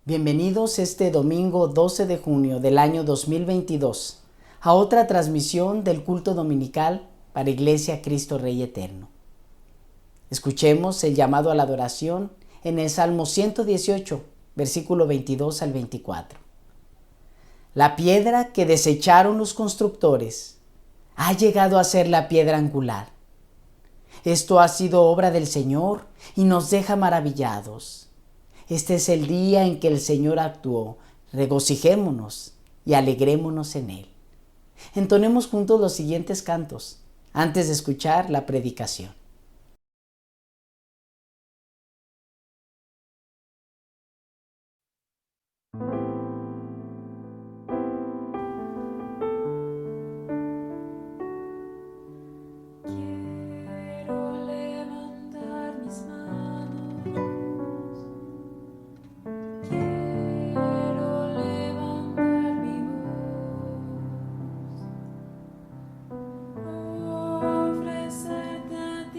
Bienvenidos este domingo 12 de junio del año 2022 a otra transmisión del culto dominical para Iglesia Cristo Rey Eterno. Escuchemos el llamado a la adoración en el Salmo 118, versículo 22 al 24. La piedra que desecharon los constructores ha llegado a ser la piedra angular. Esto ha sido obra del Señor y nos deja maravillados. Este es el día en que el Señor actuó. Regocijémonos y alegrémonos en Él. Entonemos juntos los siguientes cantos antes de escuchar la predicación. Quiero levantar mis manos, quiero levantar mi voz, ofrecerte a ti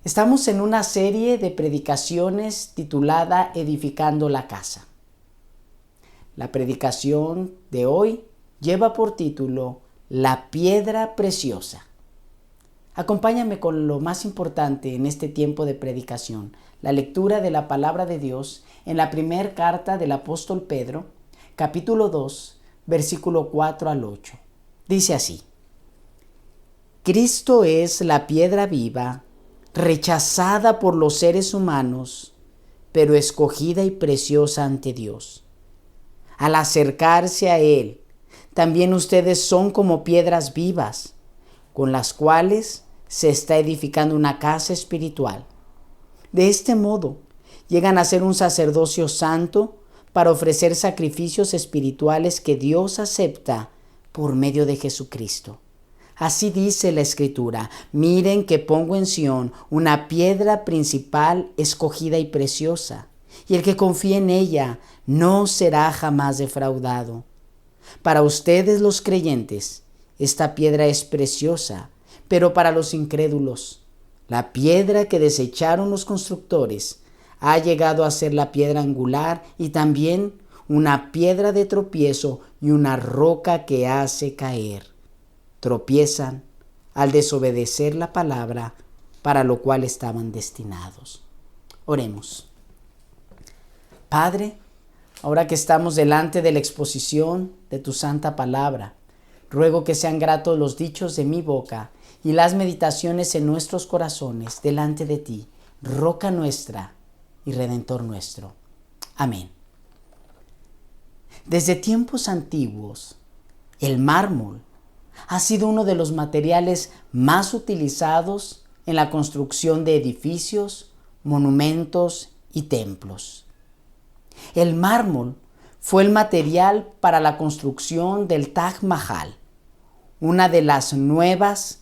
Estamos en una serie de predicaciones titulada Edificando la Casa. La predicación de hoy lleva por título La Piedra Preciosa. Acompáñame con lo más importante en este tiempo de predicación, la lectura de la palabra de Dios en la primera carta del apóstol Pedro, capítulo 2, versículo 4 al 8. Dice así: Cristo es la piedra viva, rechazada por los seres humanos, pero escogida y preciosa ante Dios. Al acercarse a Él, también ustedes son como piedras vivas, con las cuales se está edificando una casa espiritual. De este modo, llegan a ser un sacerdocio santo para ofrecer sacrificios espirituales que Dios acepta por medio de Jesucristo. Así dice la Escritura: miren que pongo en Sión una piedra principal escogida y preciosa, y el que confíe en ella no será jamás defraudado. Para ustedes los creyentes, esta piedra es preciosa, pero para los incrédulos, la piedra que desecharon los constructores ha llegado a ser la piedra angular y también una piedra de tropiezo y una roca que hace caer. Tropiezan al desobedecer la palabra para lo cual estaban destinados. Oremos. Padre, ahora que estamos delante de la exposición de tu santa palabra, ruego que sean gratos los dichos de mi boca y las meditaciones en nuestros corazones delante de ti, roca nuestra y redentor nuestro. Amén. Desde tiempos antiguos, el mármol ha sido uno de los materiales más utilizados en la construcción de edificios, monumentos y templos. El mármol fue el material para la construcción del Taj Mahal, una de las nuevas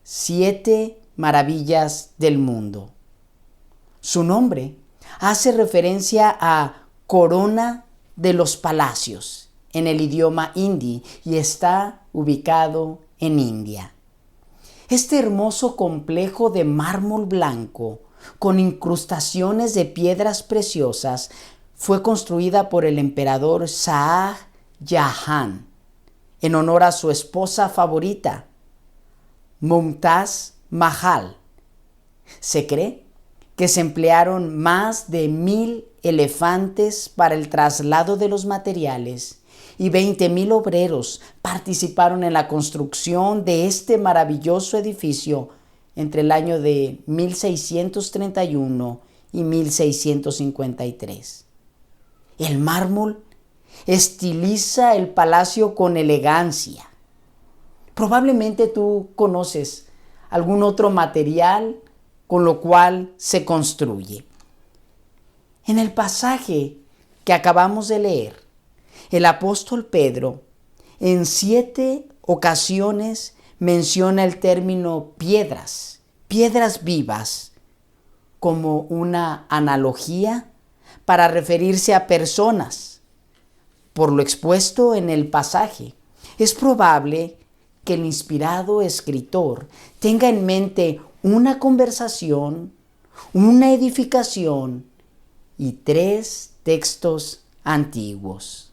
7 maravillas del mundo. Su nombre hace referencia a corona de los palacios en el idioma hindi y está ubicado en India. Este hermoso complejo de mármol blanco con incrustaciones de piedras preciosas fue construida por el emperador Shah Jahan en honor a su esposa favorita, Mumtaz Mahal. Se cree que se emplearon más de 1,000 elefantes para el traslado de los materiales y 20,000 obreros participaron en la construcción de este maravilloso edificio entre el año de 1631 y 1653. El mármol estiliza el palacio con elegancia. Probablemente tú conoces algún otro material con lo cual se construye. En el pasaje que acabamos de leer, el apóstol Pedro en 7 ocasiones menciona el término piedras vivas, como una analogía para referirse a personas. Por lo expuesto en el pasaje, es probable que el inspirado escritor tenga en mente una conversación, una edificación y 3 textos antiguos.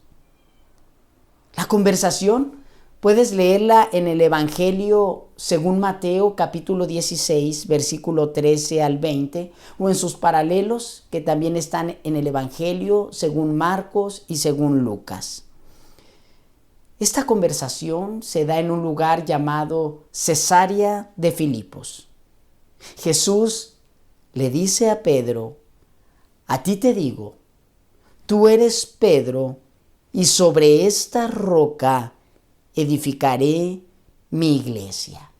La conversación puedes leerla en el Evangelio según Mateo capítulo 16, versículo 13 al 20, o en sus paralelos que también están en el Evangelio según Marcos y según Lucas. Esta conversación se da en un lugar llamado Cesarea de Filipos. Jesús le dice a Pedro: a ti te digo, tú eres Pedro, y sobre esta roca edificaré mi iglesia.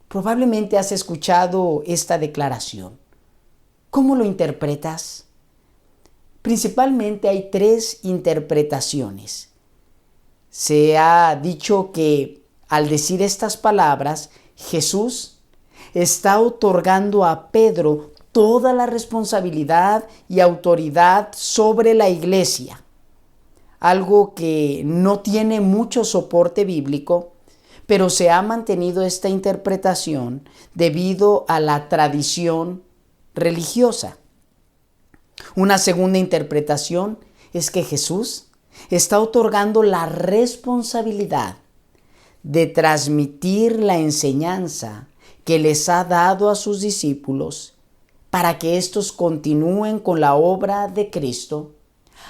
Probablemente has escuchado esta declaración. ¿Cómo lo interpretas? Principalmente hay 3 interpretaciones. Se ha dicho que al decir estas palabras, Jesús está otorgando a Pedro toda la responsabilidad y autoridad sobre la iglesia. Algo que no tiene mucho soporte bíblico, pero se ha mantenido esta interpretación debido a la tradición religiosa. Una segunda interpretación es que Jesús está otorgando la responsabilidad de transmitir la enseñanza que les ha dado a sus discípulos para que éstos continúen con la obra de Cristo.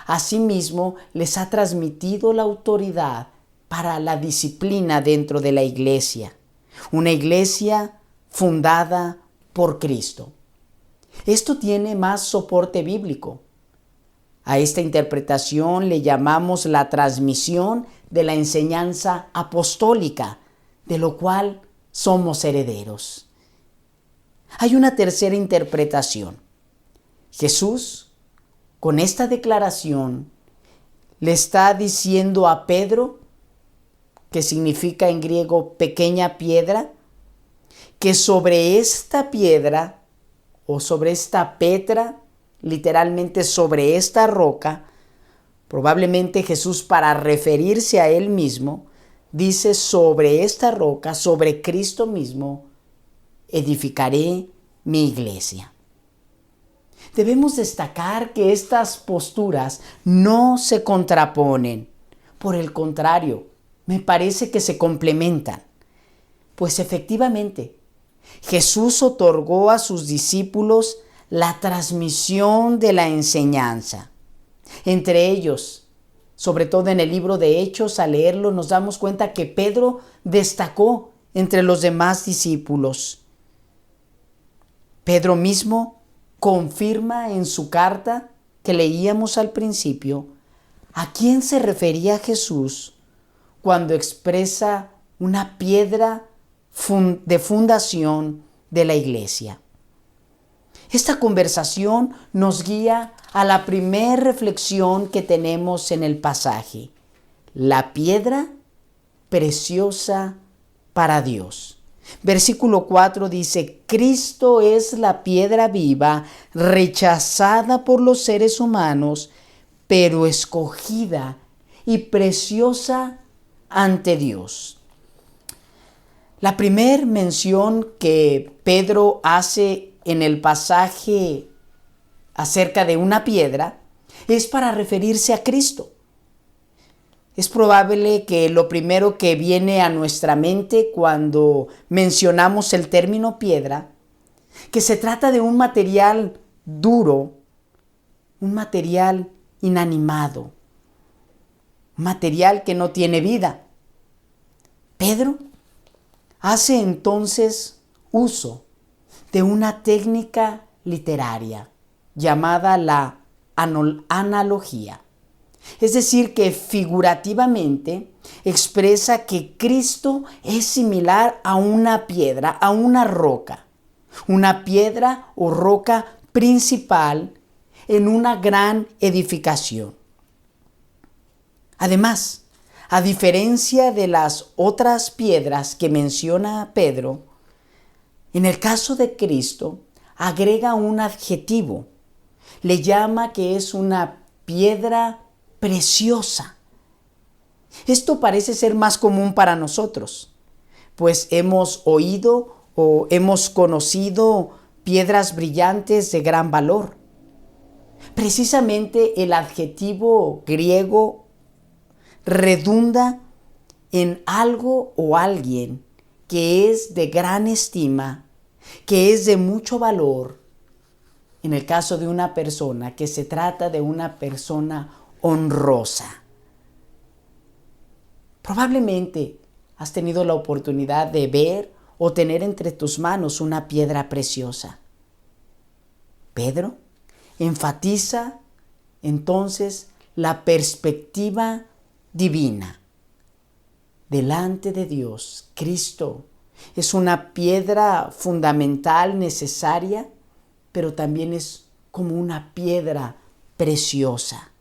Asimismo, les ha transmitido la autoridad para la disciplina dentro de la iglesia, una iglesia fundada por Cristo. Esto tiene más soporte bíblico. A esta interpretación le llamamos la transmisión de la enseñanza apostólica, de lo cual somos herederos. Hay una tercera interpretación. Jesús, con esta declaración, le está diciendo a Pedro, que significa en griego pequeña piedra, que sobre esta piedra o sobre esta petra, literalmente sobre esta roca, probablemente Jesús, para referirse a él mismo, dice: sobre esta roca, sobre Cristo mismo, edificaré mi iglesia. Debemos destacar que estas posturas no se contraponen. Por el contrario, me parece que se complementan. Pues efectivamente, Jesús otorgó a sus discípulos la transmisión de la enseñanza. Entre ellos, sobre todo en el libro de Hechos, al leerlo nos damos cuenta que Pedro destacó entre los demás discípulos. Pedro mismo confirma en su carta que leíamos al principio a quién se refería Jesús cuando expresa una piedra de fundación de la iglesia. Esta conversación nos guía a la primera reflexión que tenemos en el pasaje: la piedra preciosa para Dios. Versículo 4 dice: Cristo es la piedra viva, rechazada por los seres humanos, pero escogida y preciosa ante Dios. La primera mención que Pedro hace en el pasaje acerca de una piedra es para referirse a Cristo. Es probable que lo primero que viene a nuestra mente cuando mencionamos el término piedra, que se trata de un material duro, un material inanimado, un material que no tiene vida. Pedro hace entonces uso de una técnica literaria llamada la analogía. Es decir, que figurativamente expresa que Cristo es similar a una piedra, a una piedra o roca principal en una gran edificación. Además, a diferencia de las otras piedras que menciona Pedro, en el caso de Cristo agrega un adjetivo. Le llama que es una piedra preciosa. Esto parece ser más común para nosotros, pues hemos oído o hemos conocido piedras brillantes de gran valor. Precisamente el adjetivo griego redunda en algo o alguien que es de gran estima, que es de mucho valor. En el caso de una persona, que se trata de una persona honrosa. Probablemente has tenido la oportunidad de ver o tener entre tus manos una piedra preciosa. Pedro enfatiza entonces la perspectiva divina. Delante de Dios, Cristo es una piedra fundamental, necesaria, pero también es como una piedra preciosa.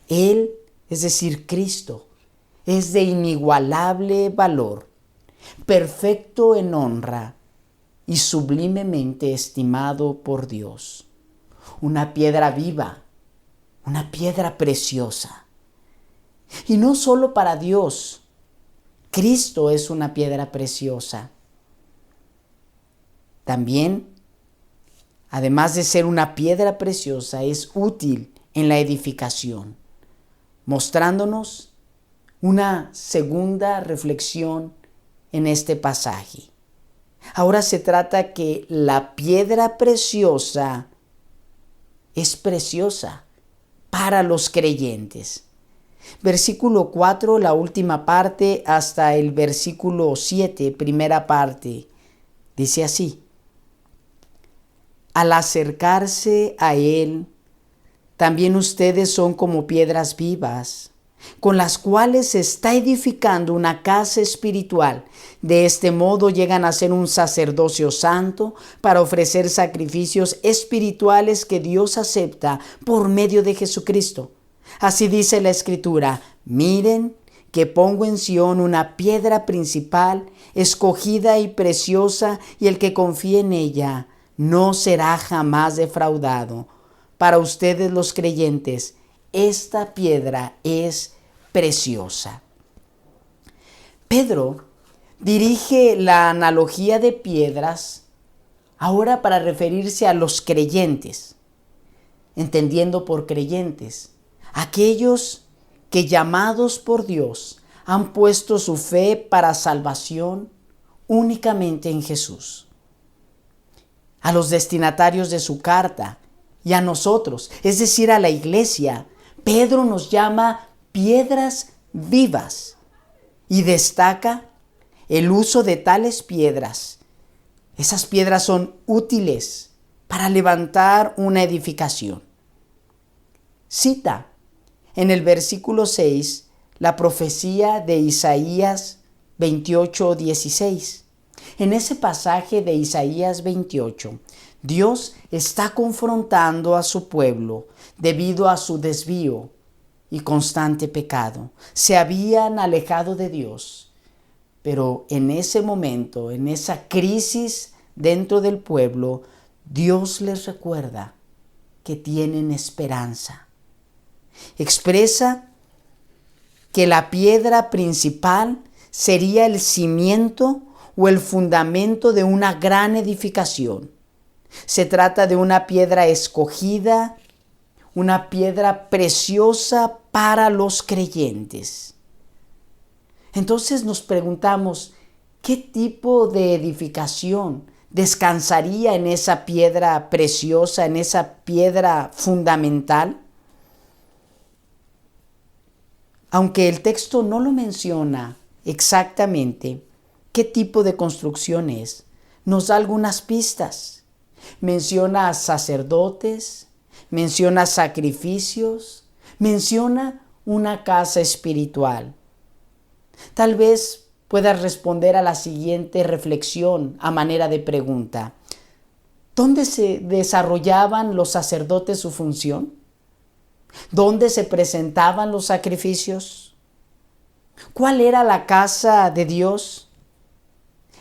Él, es decir, Cristo, es de inigualable valor, perfecto en honra y sublimemente estimado por Dios. Una piedra viva, una piedra preciosa. Y no solo para Dios, Cristo es una piedra preciosa. También, además de ser una piedra preciosa, es útil en la edificación, mostrándonos una segunda reflexión en este pasaje. Ahora se trata que la piedra preciosa es preciosa para los creyentes. Versículo 4, la última parte, hasta el versículo 7, primera parte, dice así: al acercarse a Él, también ustedes son como piedras vivas, con las cuales se está edificando una casa espiritual. De este modo llegan a ser un sacerdocio santo para ofrecer sacrificios espirituales que Dios acepta por medio de Jesucristo. Así dice la Escritura: miren que pongo en Sión una piedra principal, escogida y preciosa, y el que confíe en ella no será jamás defraudado. Para ustedes los creyentes, esta piedra es preciosa. Pedro dirige la analogía de piedras ahora para referirse a los creyentes, entendiendo por creyentes aquellos que, llamados por Dios, han puesto su fe para salvación únicamente en Jesús. A los destinatarios de su carta y a nosotros, es decir, a la iglesia, Pedro nos llama piedras vivas y destaca el uso de tales piedras. Esas piedras son útiles para levantar una edificación. Cita en el versículo 6 la profecía de Isaías 28:16. En ese pasaje de Isaías 28, Dios está confrontando a su pueblo debido a su desvío y constante pecado. Se habían alejado de Dios, pero en ese momento, en esa crisis dentro del pueblo, Dios les recuerda que tienen esperanza. Expresa que la piedra principal sería el cimiento o el fundamento de una gran edificación. Se trata de una piedra escogida, una piedra preciosa para los creyentes. Entonces nos preguntamos, ¿qué tipo de edificación descansaría en esa piedra preciosa, en esa piedra fundamental? Aunque el texto no lo menciona exactamente qué tipo de construcción es, nos da algunas pistas. Menciona sacerdotes, menciona sacrificios, menciona una casa espiritual. Tal vez puedas responder a la siguiente reflexión a manera de pregunta. ¿Dónde se desarrollaban los sacerdotes su función? ¿Dónde se presentaban los sacrificios? ¿Cuál era la casa de Dios?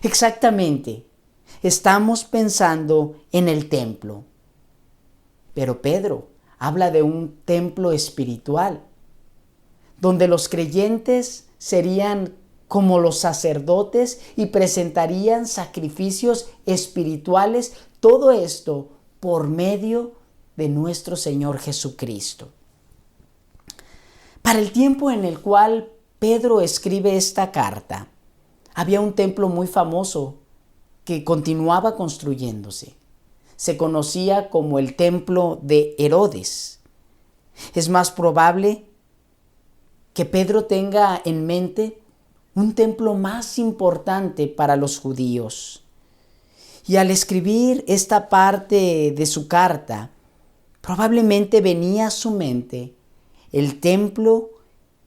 Exactamente, estamos pensando en el templo. Pero Pedro habla de un templo espiritual, donde los creyentes serían como los sacerdotes y presentarían sacrificios espirituales, todo esto por medio de nuestro Señor Jesucristo. Para el tiempo en el cual Pedro escribe esta carta, había un templo muy famoso que continuaba construyéndose. Se conocía como el templo de Herodes. Es más probable que Pedro tenga en mente un templo más importante para los judíos. Y al escribir esta parte de su carta, probablemente venía a su mente el templo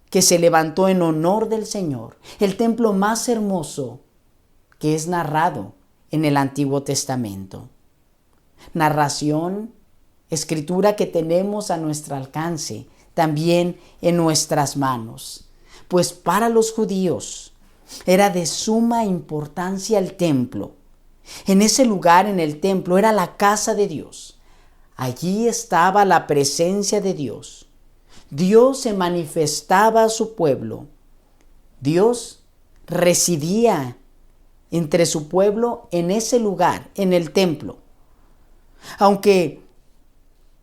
que se levantó en honor del Señor, el templo más hermoso que es narrado en el Antiguo Testamento. Narración, escritura que tenemos a nuestro alcance, también en nuestras manos. Pues para los judíos era de suma importancia el templo. En ese lugar, en el templo, era la casa de Dios. Allí estaba la presencia de Dios. Dios se manifestaba a su pueblo. Dios residía entre su pueblo en ese lugar, en el templo. Aunque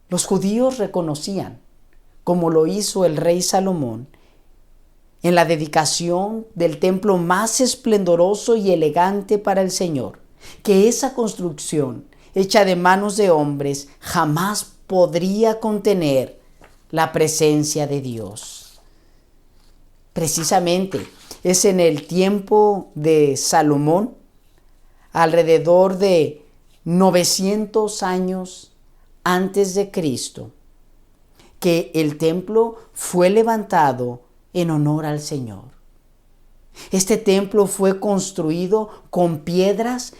los judíos reconocían, como lo hizo el rey Salomón, en la dedicación del templo más esplendoroso y elegante para el Señor, que esa construcción hecha de manos de hombres jamás podría contener la presencia de Dios. Precisamente es en el tiempo de Salomón, alrededor de 900 años antes de Cristo, que el templo fue levantado en honor al Señor. Este templo fue construido con piedras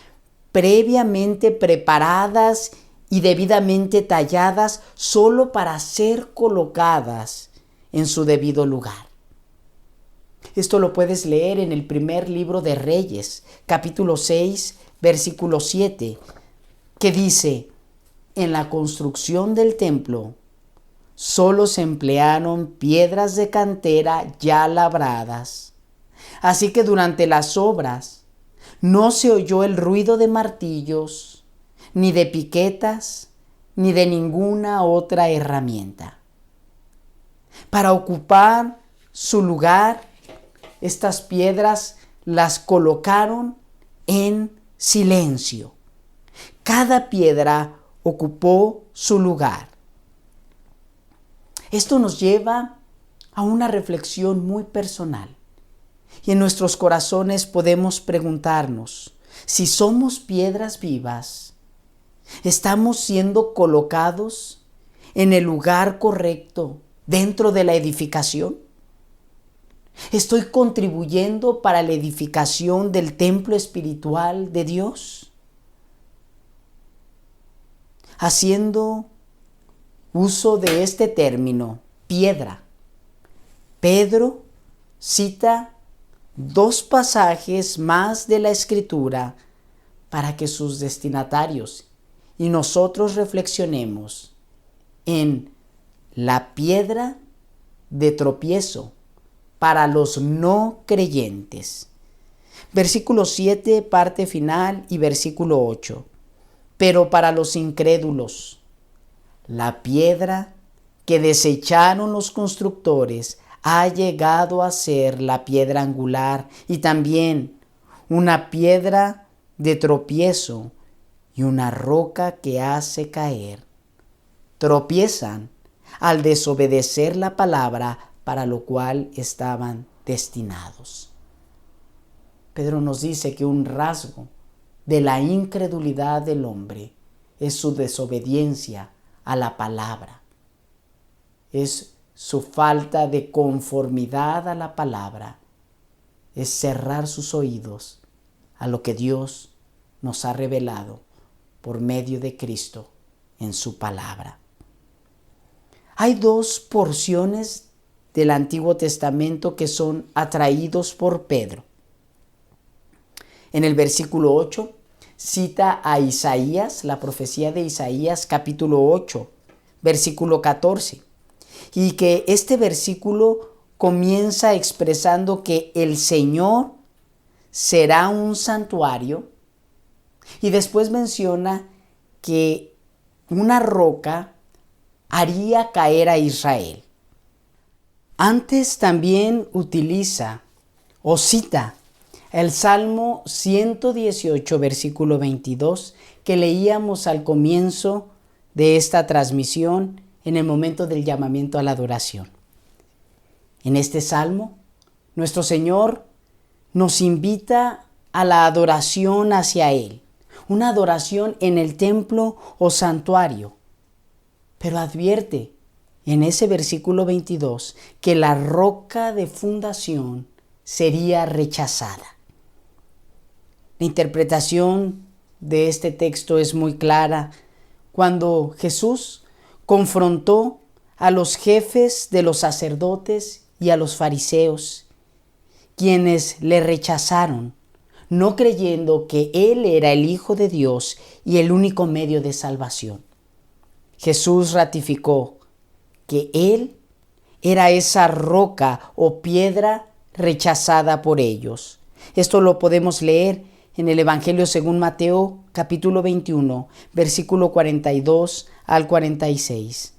previamente preparadas y debidamente talladas solo para ser colocadas en su debido lugar. Esto lo puedes leer en el primer libro de Reyes, capítulo 6, versículo 7, que dice: en la construcción del templo solo se emplearon piedras de cantera ya labradas. Así que durante las obras no se oyó el ruido de martillos, ni de piquetas, ni de ninguna otra herramienta. Para ocupar su lugar, estas piedras las colocaron en silencio. Cada piedra ocupó su lugar. Esto nos lleva a una reflexión muy personal. Y en nuestros corazones podemos preguntarnos, si somos piedras vivas, ¿estamos siendo colocados en el lugar correcto dentro de la edificación? ¿Estoy contribuyendo para la edificación del templo espiritual de Dios? Haciendo uso de este término, piedra, Pedro cita 2 pasajes más de la Escritura para que sus destinatarios y nosotros reflexionemos en la piedra de tropiezo para los no creyentes. Versículo 7, parte final, y versículo 8. Pero para los incrédulos, la piedra que desecharon los constructores ha llegado a ser la piedra angular y también una piedra de tropiezo y una roca que hace caer. Tropiezan al desobedecer la palabra para lo cual estaban destinados. Pedro nos dice que un rasgo de la incredulidad del hombre es su desobediencia a la palabra. Es su falta de conformidad a la palabra. Es cerrar sus oídos a lo que Dios nos ha revelado por medio de Cristo en su palabra. Hay 2 porciones del Antiguo Testamento que son atraídos por Pedro. En el versículo 8 cita a Isaías, la profecía de Isaías, capítulo 8, versículo 14. Y que este versículo comienza expresando que el Señor será un santuario, y después menciona que una roca haría caer a Israel. Antes también utiliza o cita el Salmo 118, versículo 22, que leíamos al comienzo de esta transmisión en el momento del llamamiento a la adoración. En este salmo, nuestro Señor nos invita a la adoración hacia Él, una adoración en el templo o santuario, pero advierte en ese versículo 22 que la roca de fundación sería rechazada. La interpretación de este texto es muy clara cuando Jesús confrontó a los jefes de los sacerdotes y a los fariseos, quienes le rechazaron, no creyendo que Él era el Hijo de Dios y el único medio de salvación. Jesús ratificó que Él era esa roca o piedra rechazada por ellos, Esto lo podemos leer en el Evangelio según Mateo, capítulo 21, versículo 42 al 46.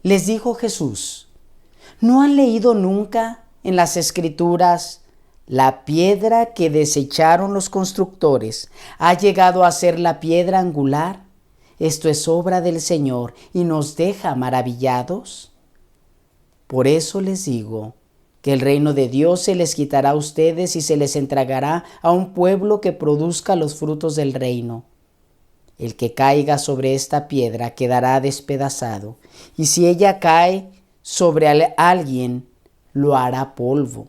Les dijo Jesús: ¿no han leído nunca en las Escrituras: la piedra que desecharon los constructores ha llegado a ser la piedra angular? Esto es obra del Señor y nos deja maravillados. Por eso les digo que el reino de Dios se les quitará a ustedes y se les entregará a un pueblo que produzca los frutos del reino. El que caiga sobre esta piedra quedará despedazado, y si ella cae sobre alguien, lo hará polvo.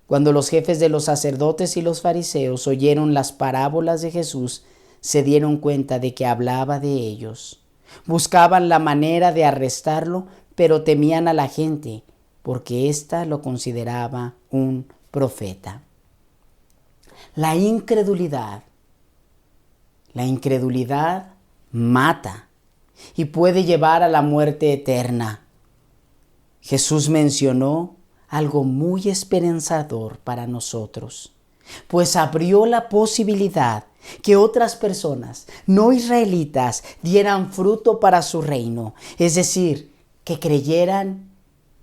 Cuando los jefes de los sacerdotes y los fariseos oyeron las parábolas de Jesús, se dieron cuenta de que hablaba de ellos. Buscaban la manera de arrestarlo, pero temían a la gente, porque ésta lo consideraba un profeta. La incredulidad mata y puede llevar a la muerte eterna. Jesús mencionó algo muy esperanzador para nosotros, pues abrió la posibilidad que otras personas no israelitas dieran fruto para su reino, es decir, que creyeran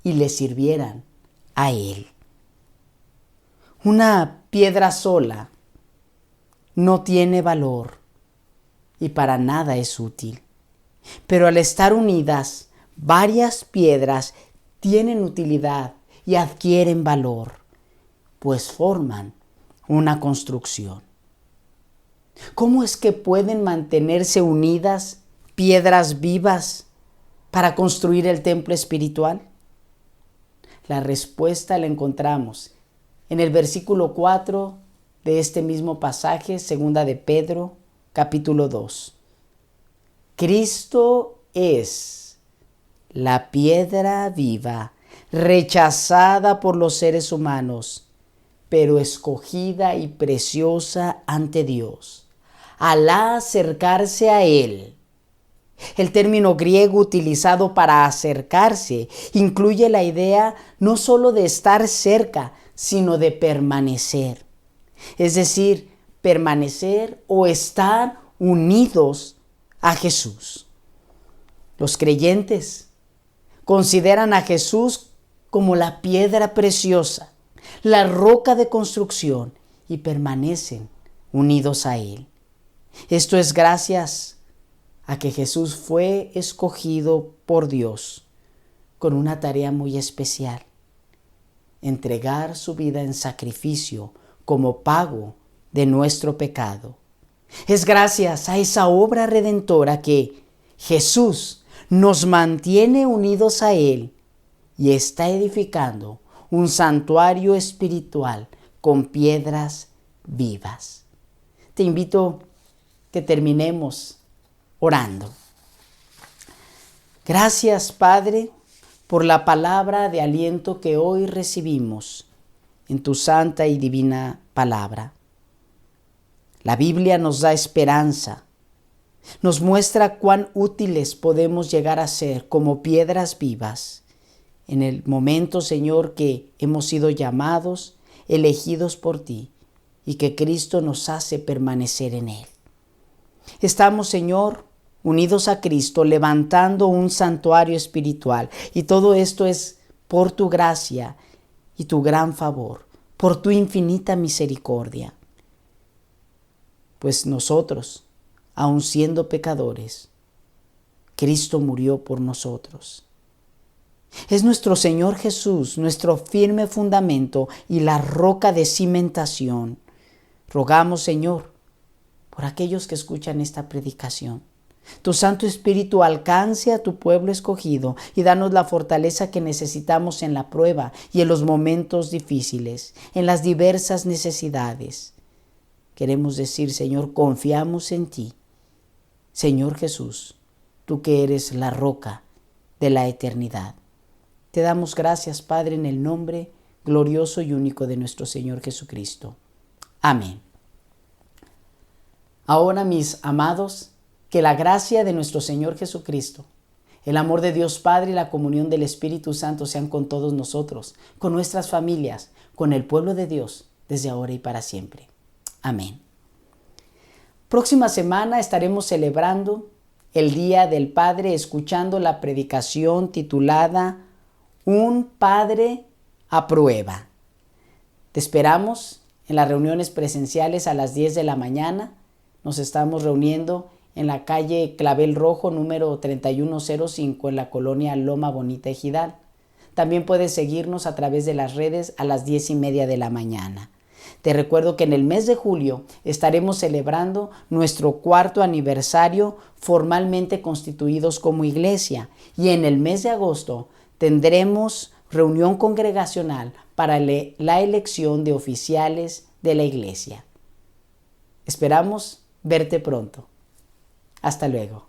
y le sirvieran a Él. Una piedra sola no tiene valor y para nada es útil, pero al estar unidas, varias piedras tienen utilidad y adquieren valor, pues forman una construcción. ¿Cómo es que pueden mantenerse unidas piedras vivas para construir el templo espiritual? La respuesta la encontramos en el versículo 4 de este mismo pasaje, segunda de Pedro, capítulo 2. Cristo es la piedra viva, rechazada por los seres humanos, pero escogida y preciosa ante Dios. Al acercarse a Él, el término griego utilizado para acercarse incluye la idea no solo de estar cerca, sino de permanecer. Es decir, permanecer o estar unidos a Jesús. Los creyentes consideran a Jesús como la piedra preciosa, la roca de construcción, y permanecen unidos a Él. Esto es gracias a que Jesús fue escogido por Dios con una tarea muy especial: entregar su vida en sacrificio como pago de nuestro pecado. Es gracias a esa obra redentora que Jesús nos mantiene unidos a Él y está edificando un santuario espiritual con piedras vivas. Te invito a que terminemos orando. Gracias, Padre, por la palabra de aliento que hoy recibimos en tu santa y divina palabra. La Biblia nos da esperanza, nos muestra cuán útiles podemos llegar a ser como piedras vivas en el momento, Señor, que hemos sido llamados, elegidos por ti, y que Cristo nos hace permanecer en Él. Estamos, Señor, unidos a Cristo, levantando un santuario espiritual, y todo esto es por tu gracia y tu gran favor, por tu infinita misericordia. Pues nosotros, aun siendo pecadores, Cristo murió por nosotros. Es nuestro Señor Jesús, nuestro firme fundamento y la roca de cimentación. Rogamos, Señor, por aquellos que escuchan esta predicación, tu Santo Espíritu alcance a tu pueblo escogido y danos la fortaleza que necesitamos en la prueba y en los momentos difíciles, en las diversas necesidades. Queremos decir, Señor, confiamos en ti. Señor Jesús, tú que eres la roca de la eternidad. Te damos gracias, Padre, en el nombre glorioso y único de nuestro Señor Jesucristo. Amén. Ahora, mis amados, que la gracia de nuestro Señor Jesucristo, el amor de Dios Padre y la comunión del Espíritu Santo sean con todos nosotros, con nuestras familias, con el pueblo de Dios, desde ahora y para siempre. Amén. Próxima semana estaremos celebrando el Día del Padre, escuchando la predicación titulada Un Padre a Prueba. Te esperamos en las reuniones presenciales a las 10 de la mañana. Nos estamos reuniendo en la calle Clavel Rojo, número 3105, en la colonia Loma Bonita, Ejidal. También puedes seguirnos a través de las redes a las 10:30 de la mañana. Te recuerdo que en el mes de julio estaremos celebrando nuestro 4º aniversario formalmente constituidos como iglesia, y en el mes de agosto tendremos reunión congregacional para la elección de oficiales de la iglesia. Esperamos verte pronto. Hasta luego.